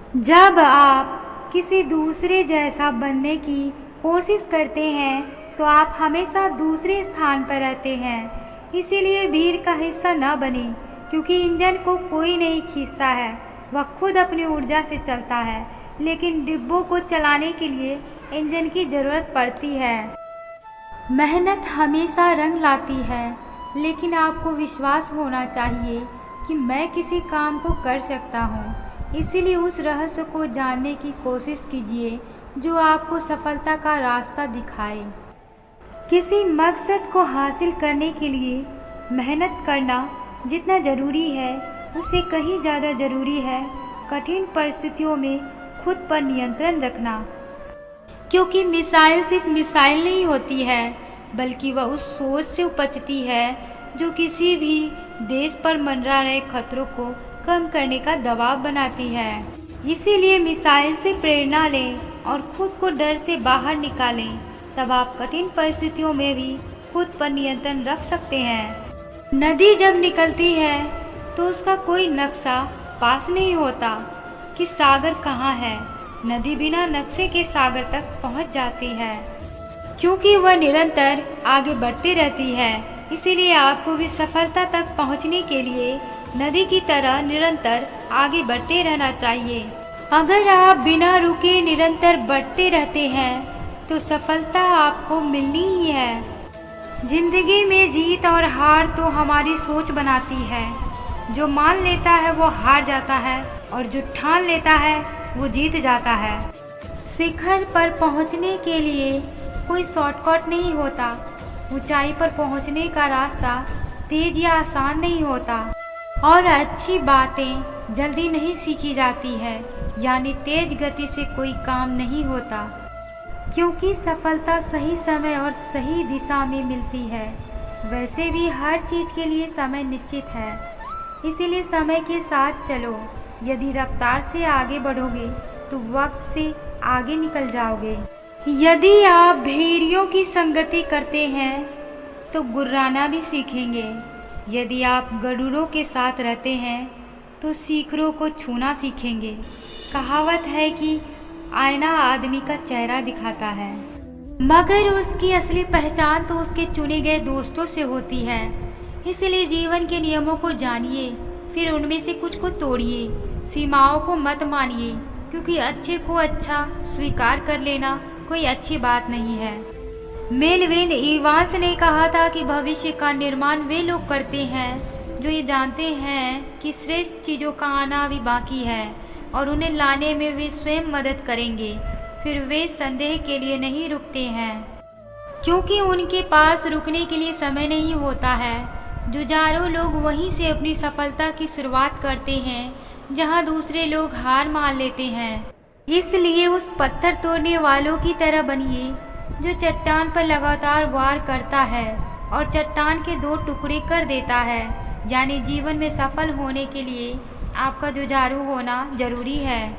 जब आप किसी दूसरे जैसा बनने की कोशिश करते हैं तो आप हमेशा दूसरे स्थान पर रहते हैं। इसीलिए भीड़ का हिस्सा न बने, क्योंकि इंजन को कोई नहीं खींचता है, वह खुद अपनी ऊर्जा से चलता है। लेकिन डिब्बों को चलाने के लिए इंजन की ज़रूरत पड़ती है। मेहनत हमेशा रंग लाती है, लेकिन आपको विश्वास होना चाहिए कि मैं किसी काम को कर सकता हूँ। इसीलिए उस रहस्य को जानने की कोशिश कीजिए जो आपको सफलता का रास्ता दिखाए। किसी मकसद को हासिल करने के लिए मेहनत करना जितना ज़रूरी है, उससे कहीं ज़्यादा ज़रूरी है कठिन परिस्थितियों में खुद पर नियंत्रण रखना। क्योंकि मिसाइल सिर्फ मिसाइल नहीं होती है, बल्कि वह उस सोच से उपजती है जो किसी भी देश पर मंडरा रहे खतरों को कम करने का दबाव बनाती है। इसीलिए मिसाइल से प्रेरणा लें और खुद को डर से बाहर निकालें, तब आप कठिन परिस्थितियों में भी खुद पर नियंत्रण रख सकते हैं। नदी जब निकलती है तो उसका कोई नक्शा पास नहीं होता कि सागर कहाँ है। नदी बिना नक्शे के सागर तक पहुँच जाती है, क्योंकि वह निरंतर आगे बढ़ती रहती है। इसीलिए आपको भी सफलता तक पहुँचने के लिए नदी की तरह निरंतर आगे बढ़ते रहना चाहिए। अगर आप बिना रुके निरंतर बढ़ते रहते हैं तो सफलता आपको मिलनी ही है। जिंदगी में जीत और हार तो हमारी सोच बनाती है। जो मान लेता है वो हार जाता है, और जो ठान लेता है वो जीत जाता है। शिखर पर पहुंचने के लिए कोई शॉर्टकट नहीं होता। ऊंचाई पर पहुंचने का रास्ता तेज या आसान नहीं होता, और अच्छी बातें जल्दी नहीं सीखी जाती है, यानी तेज गति से कोई काम नहीं होता। क्योंकि सफलता सही समय और सही दिशा में मिलती है। वैसे भी हर चीज़ के लिए समय निश्चित है, इसीलिए समय के साथ चलो। यदि रफ्तार से आगे बढ़ोगे तो वक्त से आगे निकल जाओगे। यदि आप भेड़ियों की संगति करते हैं तो गुर्राना भी सीखेंगे। यदि आप गरुड़ों के साथ रहते हैं तो शिखरों को छूना सीखेंगे। कहावत है कि आईना आदमी का चेहरा दिखाता है, मगर उसकी असली पहचान तो उसके चुने गए दोस्तों से होती है। इसलिए जीवन के नियमों को जानिए, फिर उनमें से कुछ को तोड़िए। सीमाओं को मत मानिए, क्योंकि अच्छे को अच्छा स्वीकार कर लेना कोई अच्छी बात नहीं है। मेलविन इवांस ने कहा था कि भविष्य का निर्माण वे लोग करते हैं जो ये जानते हैं कि श्रेष्ठ चीज़ों का आना अभी बाकी है, और उन्हें लाने में वे स्वयं मदद करेंगे। फिर वे संदेह के लिए नहीं रुकते हैं, क्योंकि उनके पास रुकने के लिए समय नहीं होता है। जुझारू लोग वहीं से अपनी सफलता की शुरुआत करते हैं जहां दूसरे लोग हार मान लेते हैं। इसलिए उस पत्थर तोड़ने वालों की तरह बनिए जो चट्टान पर लगातार वार करता है और चट्टान के दो टुकड़े कर देता है। यानी जीवन में सफल होने के लिए आपका जुझारू होना जरूरी है।